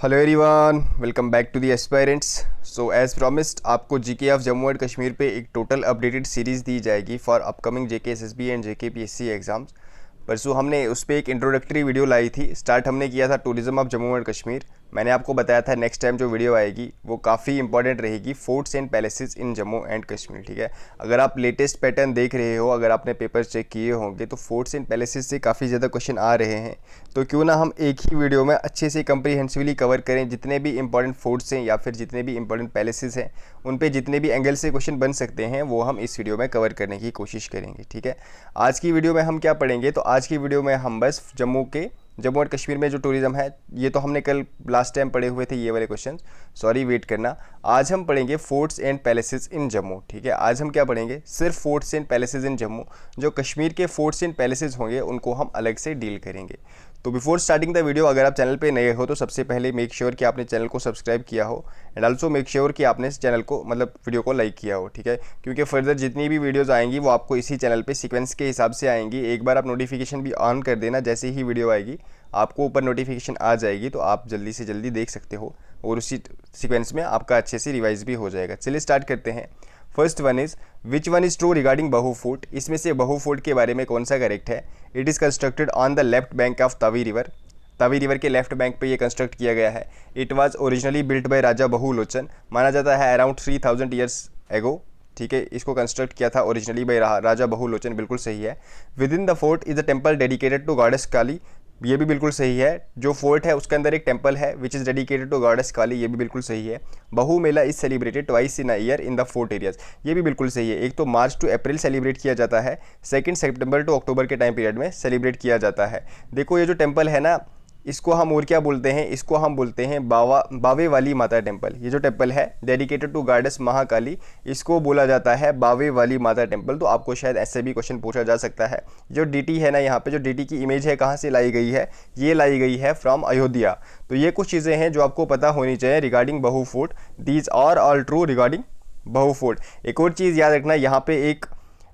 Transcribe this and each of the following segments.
Hello everyone, welcome back to the aspirants. So as promised आपको GK of Jammu and Kashmir पे एक total updated series दी जाएगी for upcoming JK SSB and JK PSC exams. परसों हमने उस पर एक इंट्रोडक्टरी वीडियो लाई थी। स्टार्ट हमने किया था tourism of Jammu and Kashmir. मैंने आपको बताया था नेक्स्ट टाइम जो वीडियो आएगी वो काफ़ी इंपॉर्टेंट रहेगी, forts and palaces in Jammu and Kashmir. ठीक है, अगर आप लेटेस्ट पैटर्न देख रहे हो, अगर आपने पेपर चेक किए होंगे तो फोर्ट्स एंड पैलेसेस से काफ़ी ज़्यादा क्वेश्चन आ रहे हैं। तो क्यों ना हम एक ही वीडियो में अच्छे से कंप्रीहेंसिवली कवर करें, जितने भी इंपॉर्टेंट फोर्ट्स हैं या फिर जितने भी इंपॉर्टेंट पैलेसेस हैं उन पे जितने भी एंगल से क्वेश्चन बन सकते हैं वो हम इस वीडियो में कवर करने की कोशिश करेंगे। ठीक है, आज की वीडियो में हम क्या पढ़ेंगे, तो आज की वीडियो में हम बस जम्मू एंड कश्मीर में जो टूरिज्म है, ये तो हमने कल लास्ट टाइम पढ़े हुए थे ये वाले क्वेश्चन, सॉरी वेट करना। आज हम पढ़ेंगे फोर्ट्स एंड पैलेसेस इन जम्मू। ठीक है, आज हम क्या पढ़ेंगे, सिर्फ फोर्ट्स एंड पैलेसेस इन जम्मू। जो कश्मीर के फोर्ट्स एंड पैलेसेस होंगे उनको हम अलग से डील करेंगे। तो बिफोर स्टार्टिंग द वीडियो, अगर आप चैनल पे नए हो तो सबसे पहले मेक श्योर कि आपने चैनल को सब्सक्राइब किया हो एंड आल्सो मेक श्योर कि आपने इस चैनल को वीडियो को लाइक किया हो। ठीक है, क्योंकि फर्दर जितनी भी वीडियोस आएंगी वो आपको इसी चैनल पे सीक्वेंस के हिसाब से आएंगी। एक बार आप नोटिफिकेशन भी ऑन कर देना, जैसे ही वीडियो आएगी आपको ऊपर नोटिफिकेशन आ जाएगी तो आप जल्दी से जल्दी देख सकते हो और उसी सीक्वेंस में आपका अच्छे से रिवाइज भी हो जाएगा। चलिए स्टार्ट करते हैं। First one is which one is true regarding Bahu fort. इसमें से बहु फोर्ट के बारे में कौन सा करेक्ट है। It is constructed on the left bank of Tawi river. Tawi river के लेफ्ट बैंक पे ये कंस्ट्रक्ट किया गया है। It was originally built by Raja Bahulochan. माना जाता है अराउंड 3000 ईयर्स एगो। ठीक है, इसको कंस्ट्रक्ट किया था ओरिजिनली बाय राजा बहुलोचन, बिल्कुल सही है। Within the fort is a temple dedicated to goddess Kali. ये भी बिल्कुल सही है। जो फोर्ट है उसके अंदर एक टेम्पल है which is dedicated to goddess Kali, ये भी बिल्कुल सही है। Bahu Mela is celebrated twice in a year in the fort areas, ये भी बिल्कुल सही है। एक तो मार्च टू अप्रैल सेलिब्रेट किया जाता है, सेकंड सितंबर टू अक्टूबर के टाइम पीरियड में सेलिब्रेट किया जाता है। देखो ये जो टेम्पल है ना, इसको हम और क्या बोलते हैं, इसको हम बोलते हैं बावे वाली माता टेम्पल। ये जो टेम्पल है डेडिकेटेड टू गॉडेस महाकाली, इसको बोला जाता है बावे वाली माता टेम्पल। तो आपको शायद ऐसे भी क्वेश्चन पूछा जा सकता है। जो डीटी है ना, यहाँ पे जो डीटी की इमेज है कहाँ से लाई गई है, ये लाई गई है फ्रॉम अयोध्या। तो ये कुछ चीज़ें हैं जो आपको पता होनी चाहिए regarding Bahu fort. These are all true regarding Bahu fort. एक और चीज़ याद रखना, यहाँ पे एक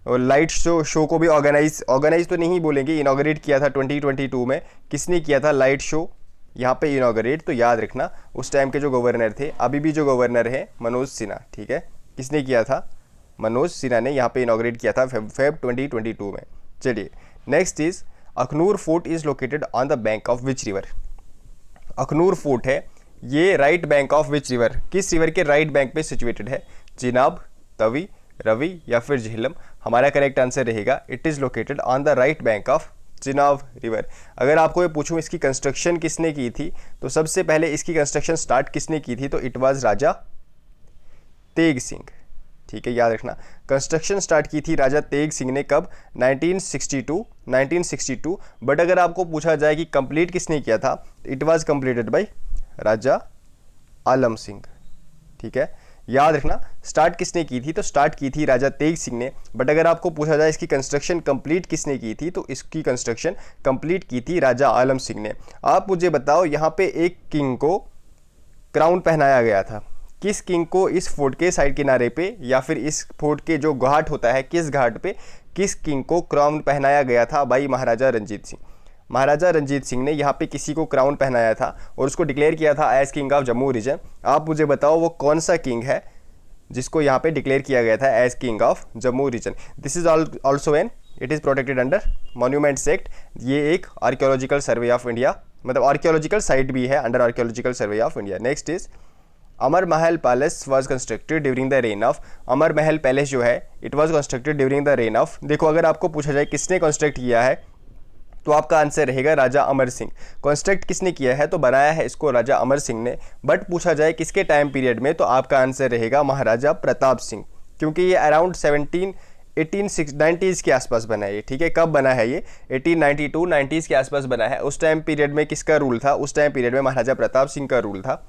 और लाइट शो को भी ऑर्गेनाइज तो नहीं बोलेंगे, इनॉग्रेट किया था 2022 में। किसने किया था लाइट शो यहाँ पे इनॉग्रेट, तो याद रखना उस टाइम के जो गवर्नर थे, अभी भी जो गवर्नर है मनोज सिन्हा। ठीक है, किसने किया था, मनोज सिन्हा ने यहाँ पे इनॉग्रेट किया था फेब 2022 में। चलिए next is Akhnoor fort is located on the bank of which river. Akhnoor fort है ये right bank of which river, किस रिवर के राइट बैंक पे सिचुएटेड है। चिनाब, तवी, रवि या फिर झेलम। हमारा करेक्ट आंसर रहेगा it is located on the right bank of Chenab river. अगर आपको ये पूछूं इसकी कंस्ट्रक्शन किसने की थी, तो सबसे पहले इसकी कंस्ट्रक्शन स्टार्ट किसने की थी, तो इट वाज राजा तेग सिंह। ठीक है, याद रखना कंस्ट्रक्शन स्टार्ट की थी राजा तेग सिंह ने, कब, 1962। बट अगर आपको पूछा जाए कि कंप्लीट किसने किया था, इट वाज कंप्लीटेड बाय राजा आलम सिंह। ठीक है, याद रखना स्टार्ट किसने की थी, तो स्टार्ट की थी राजा तेग सिंह ने। बट अगर आपको पूछा जाए इसकी कंस्ट्रक्शन कंप्लीट किसने की थी, तो इसकी कंस्ट्रक्शन कंप्लीट की थी राजा आलम सिंह ने। आप मुझे बताओ यहाँ पे एक किंग को क्राउन पहनाया गया था, किस किंग को इस फोर्ट के साइड किनारे पे या फिर इस फोर्ट के जो घाट होता है किस घाट पे किस किंग को क्राउन पहनाया गया था, भाई महाराजा रंजीत सिंह। महाराजा रंजीत सिंह ने यहाँ पे किसी को क्राउन पहनाया था और उसको डिक्लेयर किया था as king of Jammu region. आप मुझे बताओ वो कौन सा किंग है जिसको यहाँ पे डिक्लेयर किया गया था as king of Jammu region. This is also an it is protected under monuments act. ये एक आर्कियोलॉजिकल सर्वे ऑफ इंडिया, मतलब आर्कियोलॉजिकल साइट भी है under archaeological survey of India. Next is Amar Mahal palace was constructed during the reign of. Amar Mahal palace जो है it was constructed during the reign of. देखो अगर आपको पूछा जाए किसने कंस्ट्रक्ट किया है, तो आपका आंसर रहेगा राजा अमर सिंह। कंस्ट्रक्ट किसने किया है, तो बनाया है इसको राजा अमर सिंह ने। बट पूछा जाए किसके टाइम पीरियड में, तो आपका आंसर रहेगा महाराजा प्रताप सिंह, क्योंकि ये अराउंड 1890s के आसपास बना है ये। ठीक है, कब बना है ये, 1892 90s के आसपास बना है। उस टाइम पीरियड में किसका रूल था, उस टाइम पीरियड में महाराजा प्रताप सिंह का रूल था।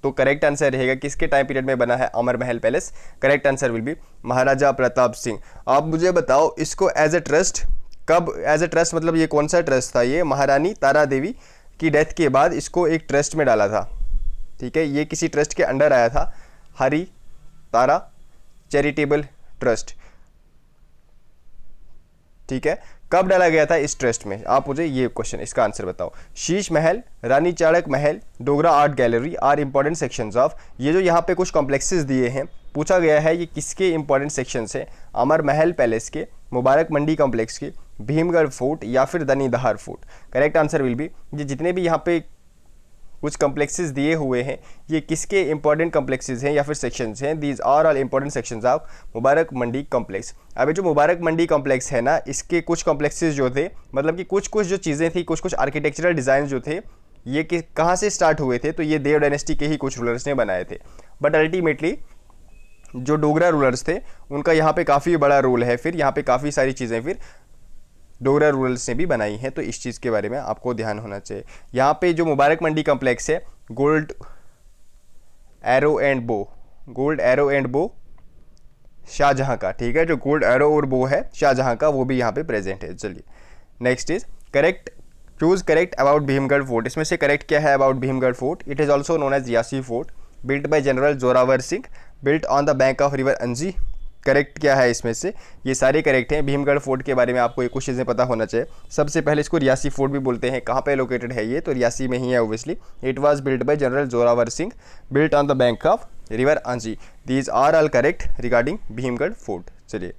तो करेक्ट आंसर रहेगा किसके टाइम पीरियड में बना है Amar Mahal palace, correct answer will be Maharaja Pratap Singh. आप मुझे बताओ इसको एज ए ट्रस्ट कब, एज ए ट्रस्ट मतलब ये कौन सा ट्रस्ट था, ये महारानी तारा देवी की डेथ के बाद इसको एक ट्रस्ट में डाला था। ठीक है, ये किसी ट्रस्ट के अंडर आया था, हरी तारा चैरिटेबल ट्रस्ट। ठीक है, कब डाला गया था इस ट्रस्ट में? आप मुझे ये क्वेश्चन, इसका आंसर बताओ। Sheesh Mahal, Rani Chanakya Mahal, Dogra art gallery are important sections of, ये जो यहाँ पे कुछ कॉम्प्लेक्सेस दिए हैं, पूछा गया है ये किसके इंपॉर्टेंट सेक्शंस हैं? अमर महल पैलेस के, मुबारक मंडी कॉम्प्लेक्स के, भीमगढ़ फोर्ट या फिर Dhanidhar fort. Correct answer will be, ये जितने भी यहाँ पे कुछ कॉम्प्लेक्सेस दिए हुए हैं ये किसके इंपॉर्टेंट कॉम्प्लेक्सेस हैं या फिर सेक्शंस हैं? These are all important sections of Mubarak Mandi complex. अब जो मुबारक मंडी कॉम्प्लेक्स है ना, इसके कुछ कॉम्प्लेक्सेस जो थे, मतलब कि कुछ कुछ जो चीज़ें थी, कुछ कुछ आर्किटेक्चरल डिज़ाइन जो थे, ये कहाँ से स्टार्ट हुए थे? तो ये देव डायनेस्टी के ही कुछ रूलर्स ने बनाए थे। बट अल्टीमेटली जो डोगरा रूलर्स थे उनका यहाँ पे काफ़ी बड़ा रोल है, फिर यहाँ पे काफ़ी सारी चीज़ें फिर डोगरा रूरल्स ने भी बनाई हैं, तो इस चीज़ के बारे में आपको ध्यान होना चाहिए। यहाँ पे जो मुबारक मंडी कॉम्प्लेक्स है, गोल्ड एरो एंड बो शाहजहाँ का, ठीक है, जो गोल्ड एरो और बो है शाहजहाँ का, वो भी यहाँ पे प्रेजेंट है। चलिए next is correct, choose correct about Bhimgarh fort. इसमें से करेक्ट क्या है about Bhimgarh fort? It is also known as Reasi fort, built by general Zorawar Singh, built on the bank of river Anji. Correct क्या है इसमें से? ये सारे करेक्ट हैं। भीमगढ़ फोर्ट के बारे में आपको ये कुछ चीज़ें पता होना चाहिए। सबसे पहले इसको रियासी फोर्ट भी बोलते हैं। कहाँ पे लोकेटेड है ये? तो रियासी में ही है obviously. It was built by general Zorawar Singh, built on the bank of river Anji. These are all correct regarding Bhimgarh fort. चलिए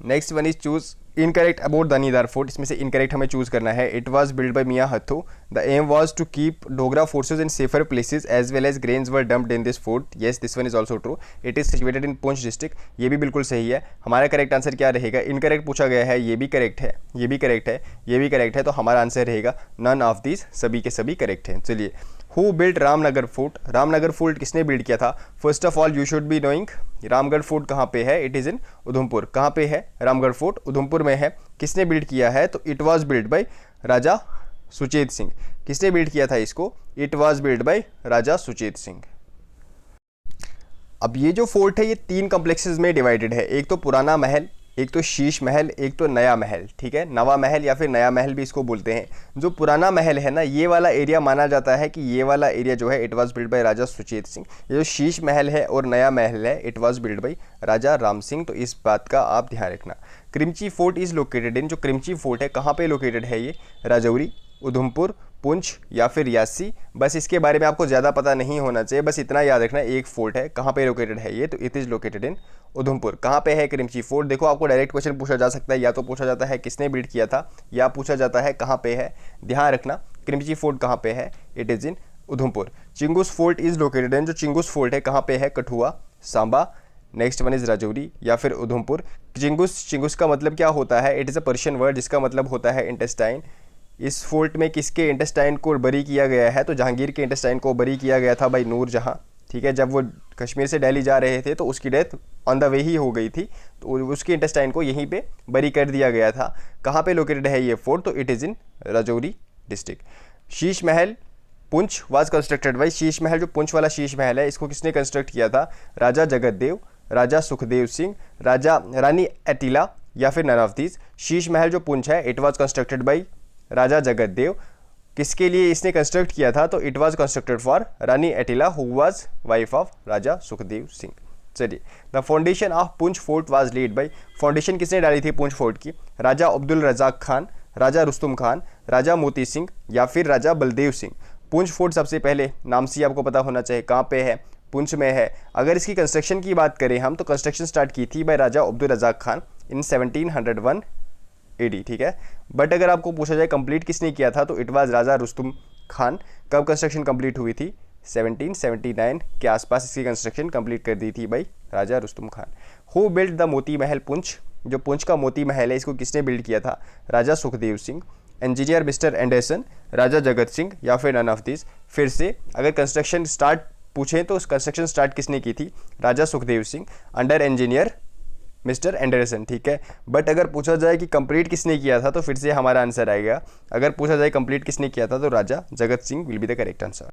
next one is choose incorrect about Dhanidhar fort. इसमें से इनकरेक्ट हमें चूज करना है। It was build by Mian Hathu, the aim was to keep Dogra forces in safer places as well as grains were dumped in this fort. Yes, this one is also true. It is situated in Poonch district. ये भी बिल्कुल सही है। हमारा correct answer क्या रहेगा? Incorrect पूछा गया है, ये भी करेक्ट है, ये भी करेक्ट है, ये भी करेक्ट है, तो हमारा आंसर रहेगा नन ऑफ दीज, सभी के सभी करेक्ट हैं। चलिए who built Ramnagar fort? Ramnagar fort किसने बिल्ड किया था? First of all you should be knowing Ramgarh fort कहाँ पे है? It is in Udhampur. कहाँ पे है रामगढ़ फोर्ट? उधमपुर में है। किसने बिल्ड किया है? तो इट वाज बिल्ड बाय राजा सुचेत सिंह। किसने बिल्ड किया था इसको? इट वाज बिल्ड बाय राजा सुचेत सिंह। अब ये जो फोर्ट है ये 3 कॉम्प्लेक्सेस में डिवाइडेड है। एक तो पुराना महल, एक तो शीश महल, एक तो नया महल, ठीक है, नवा महल या फिर नया महल भी इसको बोलते हैं। जो पुराना महल है ना, ये वाला एरिया माना जाता है कि ये वाला एरिया जो है इट वाज बिल्ड बाय राजा सुचेत सिंह। ये जो शीश महल है और नया महल है इट वाज बिल्ड बाय राजा राम सिंह, तो इस बात का आप ध्यान रखना। Krimchi fort is located in, जो क्रिमची फोर्ट है कहाँ पे लोकेटेड है ये? राजौरी, उधमपुर, पुंछ या फिर रियासी। बस इसके बारे में आपको ज़्यादा पता नहीं होना चाहिए, बस इतना याद रखना एक फोर्ट है। कहाँ पे लोकेटेड है ये? तो it is located in Udhampur. कहाँ पे है क्रिमची फोर्ट? देखो आपको डायरेक्ट क्वेश्चन पूछा जा सकता है, या तो पूछा जाता है किसने बिल्ड किया था, या पूछा जाता है कहाँ पे है। ध्यान रखना क्रिमची फोर्ट कहाँ पे है? It is in Udhampur. Chingus fort is located in, जो चिंगुस फोर्ट है कहाँ पे है? Kathua, Samba. Next one is Rajouri या फिर उधमपुर। चिंगुस का मतलब क्या होता है? It is a Persian word जिसका मतलब होता है इंटेस्टाइन। इस फोर्ट में किसके इंटेस्टाइन को बरी किया गया है? तो जहांगीर के इंटेस्टाइन को बरी किया गया था बाई नूर जहाँ, ठीक है। जब वो कश्मीर से दिल्ली जा रहे थे तो उसकी डेथ ऑन द वे ही हो गई थी, तो उसके इंटेस्टाइन को यहीं पे बरी कर दिया गया था। कहाँ पे लोकेटेड है ये फोर्ट? तो it is in Rajouri district. Sheesh Mahal Poonch was constructed by, Sheesh Mahal जो पुंछ वाला शीश महल है इसको किसने कंस्ट्रक्ट किया था? राजा जगतदेव, राजा सुखदेव सिंह, रानी एटिला या फिर none of these. Sheesh Mahal जो पुंछ है it was constructed by Raja Jagatdev. किसके लिए इसने कंस्ट्रक्ट किया था? तो it was constructed for Rani Atila who was wife of Raja Sukhdev Singh. चलिए the foundation of Poonch fort was laid by, foundation किसने डाली थी पुंछ फोर्ट की? राजा अब्दुल रजाक खान, राजा रुस्तुम खान, राजा मोती सिंह या फिर राजा बलदेव सिंह। पुंछ फोर्ट सबसे पहले नाम से आपको पता होना चाहिए कहाँ पे है? पुंछ में है। अगर इसकी कंस्ट्रक्शन की बात करें हम तो कंस्ट्रक्शन स्टार्ट की थी बाय राजा अब्दुल रजाक खान इन 1701 AD, ठीक है। बट अगर आपको पूछा जाए कंप्लीट किसने किया था तो इट वाज राजा रुस्तुम खान। कब कंस्ट्रक्शन कंप्लीट हुई थी? 1779 के आसपास इसकी कंस्ट्रक्शन कंप्लीट कर दी थी भाई Raja Rustum Khan. Who build the Moti Mahal Poonch? जो पुंछ का मोती महल है इसको किसने बिल्ड किया था? Raja Sukhdev Singh. Engineer mister Anderson, Raja Jagat Singh या फिर नन ऑफ दिस। फिर से अगर कंस्ट्रक्शन स्टार्ट पूछें तो कंस्ट्रक्शन स्टार्ट किसने की थी? Raja Sukhdev Singh under engineer mister Anderson, ठीक है। बट अगर पूछा जाए कि कंप्लीट किसने किया था तो फिर से हमारा आंसर आएगा, अगर पूछा जाए कंप्लीट किसने किया था तो राजा Jagat Singh will be the correct answer.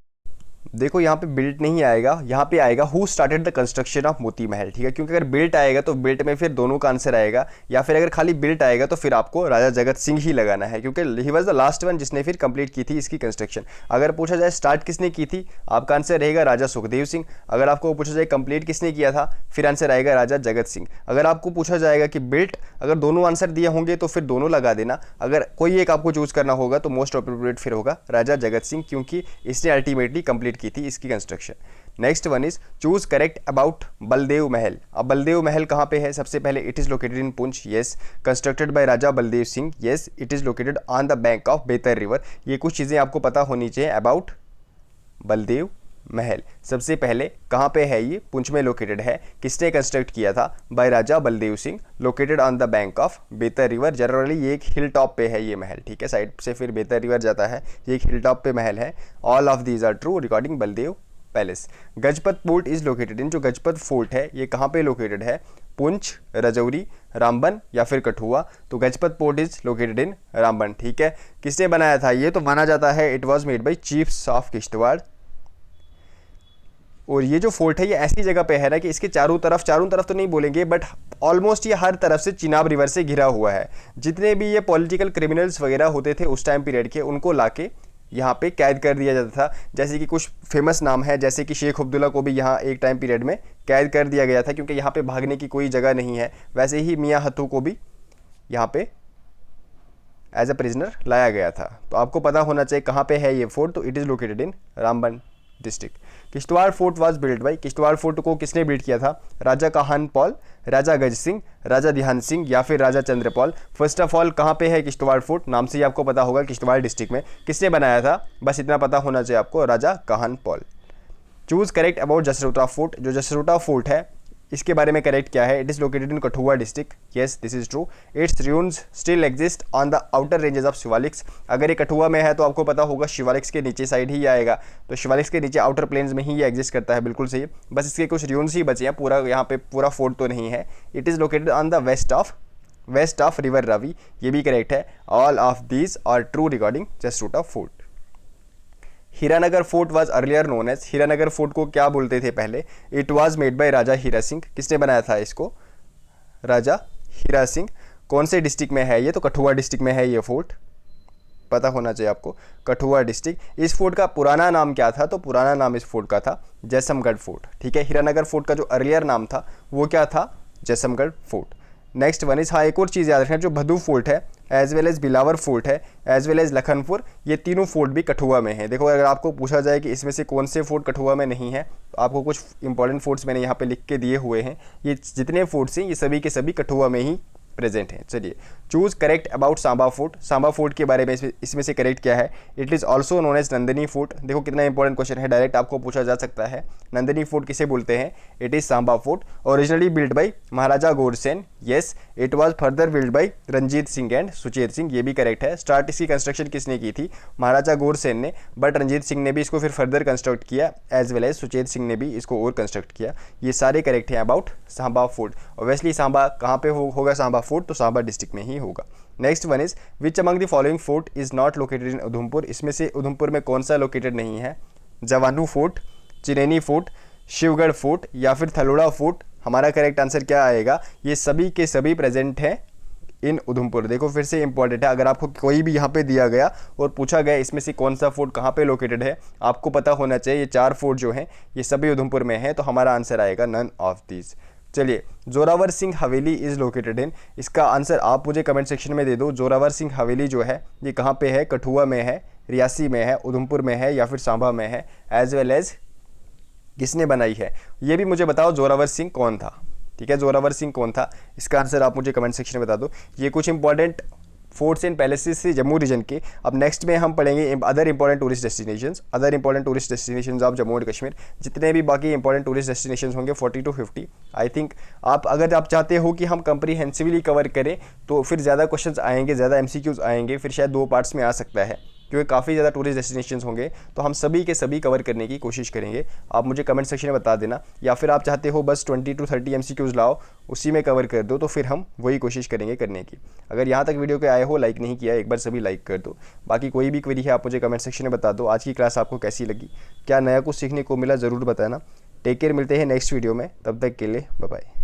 देखो यहाँ पे बिल्ट नहीं आएगा, यहाँ पे आएगा who started the construction of Moti Mahal, ठीक है, क्योंकि अगर बिल्ट आएगा तो बिल्ट में फिर दोनों का आंसर आएगा, या फिर अगर खाली बिल्ट आएगा तो फिर आपको राजा जगत सिंह ही लगाना है, क्योंकि he was the last one जिसने फिर कंप्लीट की थी इसकी कंस्ट्रक्शन। अगर पूछा जाए स्टार्ट किसने की थी, आपका आंसर रहेगा राजा सुखदेव सिंह। अगर आपको पूछा जाए कंप्लीट किसने किया था, फिर आंसर आएगा राजा जगत सिंह। अगर आपको पूछा जाएगा कि बिल्ट, अगर दोनों आंसर दिए होंगे तो फिर दोनों लगा देना, अगर कोई एक आपको चूज करना होगा तो मोस्ट अप्रोप्रिएट फिर होगा राजा जगत सिंह, क्योंकि इसने अल्टीमेटली कंप्लीट की थी इसकी construction. Next one is choose correct about Baldev Mahal. अब बलदेव महल कहाँ पे है, सबसे पहले it is located in Poonch, yes. Constructed by Raja Baldev Singh, yes. It is located on the bank of Betar river. ये कुछ चीज़ें आपको पता होनी चाहिए अबाउट बलदेव महल। सबसे पहले कहाँ पे है ये, पुंछ में लोकेटेड है। किसने कंस्ट्रक्ट किया था, by Raja Baldev Singh. Located on the bank of Betar river. Generally ये एक हिल टॉप पे है ये महल, ठीक है, साइड से फिर बेतर रिवर जाता है, ये एक हिल टॉप पे महल है। All of these are true regarding Baldev palace. Gajpat fort is located in, जो गजपत फोर्ट है ये कहाँ पे लोकेटेड है, पुंछ, रजौरी, रामबन या फिर कठुआ। तो गजपत फोर्ट इज लोकेटेड इन रामबन, ठीक है। किसने बनाया था ये, तो माना जाता है it was made by chiefs of Kishtwar. और ये जो फोर्ट है ये ऐसी जगह पे है ना कि इसके चारों तरफ तो नहीं बोलेंगे बट ऑलमोस्ट ये हर तरफ से चिनाब रिवर से घिरा हुआ है। जितने भी ये पॉलिटिकल क्रिमिनल्स वगैरह होते थे उस टाइम पीरियड के, उनको लाके यहाँ पे कैद कर दिया जाता था। जैसे कि कुछ फेमस नाम है, जैसे कि शेख अब्दुल्ला को भी यहाँ एक टाइम पीरियड में कैद कर दिया गया था, क्योंकि यहाँ पे भागने की कोई जगह नहीं है। वैसे ही मियाँ हथू को भी यहाँ पे एज अ प्रिजनर लाया गया था। तो आपको पता होना चाहिए कहाँ पे है ये फोर्ट, तो it is located in Ramban district. Kishtwar fort was build by, Kishtwar fort को किसने बिल्ड किया था, राजा काहन पॉल, राजा गज सिंह, राजा ध्यान सिंह या फिर राजा चंद्रपॉल। फर्स्ट ऑफ ऑल कहाँ पे है किश्तवाड़ फोर्ट, नाम से ही आपको पता होगा किश्तवाड़ डिस्ट्रिक्ट में। किसने बनाया था, बस इतना पता होना चाहिए आपको, Raja Kahan Pal. Choose correct about Jasrota fort, जो जसरोटा फोर्ट है इसके बारे में करेक्ट क्या है, it is located in Kathua district, yes this is true. It's ruins still exist on the outer ranges of Shivaliks. अगर ये कठुआ में है तो आपको पता होगा शिवालिक्स के नीचे साइड ही आएगा, तो शिवालिक्स के नीचे आउटर प्लेन्स में ही ये एग्जिस्ट करता है, बिल्कुल सही। बस इसके कुछ ruins ही बचे हैं, पूरा यहाँ पे पूरा फोर्ट तो नहीं है। It is located on the west of river Ravi, ये भी करेक्ट है। All of these are true regarding Jasrota fort. Hiranagar fort was earlier known as, Hiranagar fort को क्या बोलते थे पहले, it was made by Raja Hira Singh. किसने बनाया था इसको, राजा हीरा सिंह। कौन से डिस्ट्रिक्ट में है ये, तो कठुआ डिस्ट्रिक्ट में है ये फोर्ट, पता होना चाहिए आपको, कठुआ डिस्ट्रिक्ट। इस फोर्ट का पुराना नाम क्या था, तो पुराना नाम इस फोर्ट का था जैसमगढ़ फोर्ट, ठीक है। हीरानगर फोर्ट का जो अर्लियर नाम था वो क्या था, जैसमगढ़ फोर्ट। नेक्स्ट वन इज, हाँ एक और चीज़ याद रखना, जो भदू फोर्ट है एज वेल एज बिलावर फोर्ट है एज वेल एज लखनपुर, ये तीनों फोर्ट भी कठुआ में है। देखो अगर आपको पूछा जाए कि इसमें से कौन से फोर्ट कठुआ में नहीं है, तो आपको कुछ इंपॉर्टेंट फोर्ट्स मैंने यहाँ पे लिख के दिए हुए हैं। ये जितने फोर्ट्स हैं ये सभी के सभी कठुआ में ही प्रेजेंट हैं। चलिए choose correct about Samba fort. Samba fort के बारे में इसमें से करेक्ट क्या है, it is also known as Nandini fort. देखो कितना इंपॉर्टेंट क्वेश्चन है, डायरेक्ट आपको पूछा जा सकता है नंदिनी फोर्ट किसे बोलते हैं, it is Samba fort. Originally build by Maharaja Gorsen, yes. It was further build by Ranjit Singh and Suchet Singh, ये भी करेक्ट है। स्टार्ट इसकी कंस्ट्रक्शन किसने की थी, महाराजा गोरसेन ने, बट रंजीत सिंह ने भी इसको फिर फर्दर कंस्ट्रक्ट किया as well as Suchet Singh ने भी इसको और कंस्ट्रक्ट किया। ये सारे करेक्ट हैं about Samba fort. Obviously Samba कहाँ पे होगा सांबा फोर्ट, तो सांबा डिस्ट्रिक्ट में ही होगा। Next one is, which among the following fort is not located in Udhampur. इसमें से उधमपुर में कौन सा लोकेटेड नहीं है, जवानू फोर्ट, चिरेनी फोर्ट, शिवगढ़ फोर्ट या फिर थलोड़ा फोर्ट। हमारा करेक्ट आंसर क्या आएगा, ये सभी के सभी प्रेजेंट हैं इन उधमपुर। देखो फिर से इंपॉर्टेंट है, अगर आपको कोई भी यहाँ पे दिया गया और पूछा गया इसमें से कौन सा फोर्ट कहाँ पे लोकेटेड है, आपको पता होना चाहिए ये 4 फोर्ट जो हैं ये सभी उधमपुर में हैं, तो हमारा आंसर आएगा नन ऑफ दीज। चलिए जोरावर सिंह हवेली इज़ लोकेटेड इन, इसका आंसर आप मुझे कमेंट सेक्शन में दे दो। जोरावर सिंह हवेली जो है ये कहाँ पे है, कठुआ में है, रियासी में है, उधमपुर में है या फिर सांबा में है, एज वेल एज किसने बनाई है, ये भी मुझे बताओ जोरावर सिंह कौन था, ठीक है। जोरावर सिंह कौन था, इसका आंसर आप मुझे कमेंट सेक्शन में बता दो। ये कुछ इंपॉर्टेंट फोर्ट्स एंड पैलेसेस से जम्मू रीजन के। अब नेक्स्ट में हम पढ़ेंगे other important tourist destinations of Jammu and Kashmir. जितने भी बाकी इंपॉर्टेंट टूरिस्ट डेस्टिनेशंस होंगे 40 to 50 आई थिंक। अगर आप चाहते हो कि हम कंप्रीहेंसिवली कवर करें तो फिर ज़्यादा क्वेश्चंस आएंगे, ज़्यादा MCQs आएंगे, फिर शायद 2 पार्ट्स में आ सकता है। क्योंकि काफ़ी ज़्यादा टूरिस्ट डेस्टिनेशंस होंगे, तो हम सभी के सभी कवर करने की कोशिश करेंगे। आप मुझे कमेंट सेक्शन में बता देना, या फिर आप चाहते हो बस 20 to 30 MCQs लाओ, उसी में कवर कर दो, तो फिर हम वही कोशिश करेंगे करने की। अगर यहाँ तक वीडियो के आए हो, लाइक नहीं किया, एक बार सभी लाइक कर दो। बाकी कोई भी क्वेरी है आप मुझे कमेंट सेक्शन में बता दो। आज की क्लास आपको कैसी लगी, क्या नया कुछ सीखने को मिला, ज़रूर बताना। टेक केयर, मिलते हैं नेक्स्ट वीडियो में, तब तक के लिए बाय बाय।